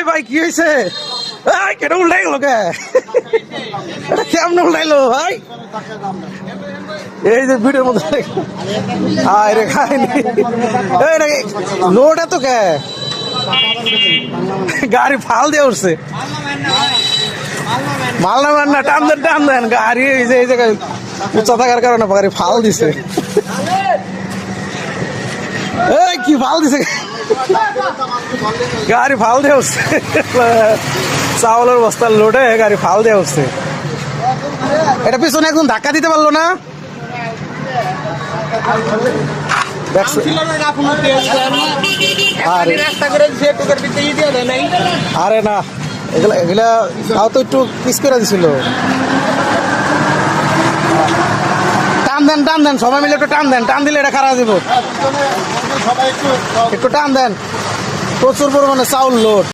ভাই কি হয়েছে? কেটে উল্টাই গেল কে? এটা কেমন উল্টাইলো ভাই? এই যে ভিডিওর মধ্যে রে খাইনি লোড এত কে? গাড়ি ফাল দিয়ে উঠছে। মাল নামান না, টান দেন গাড়ি এই জায়গায় উচ্চা থাকার কারণে গাড়ি ফাল দিছে। এই কি ফাল দিছে? গাড়ি ফাল দিয়ে উঠছে, চাউলের বস্তার লোডে গাড়ি ফাল দিয়ে উঠছে। এটা পিছনে একদম ধাক্কা দিতে পারলো না। আরে না, এগুলা এগুলা তাও তো একটু পিস করে দিছিল। টান দেন সবাই মিলে একটু টান দেন, টান দিলে এটা খারাপ দিব। একটু টান দেন, প্রচুর পরিমাণে চাউল লোড।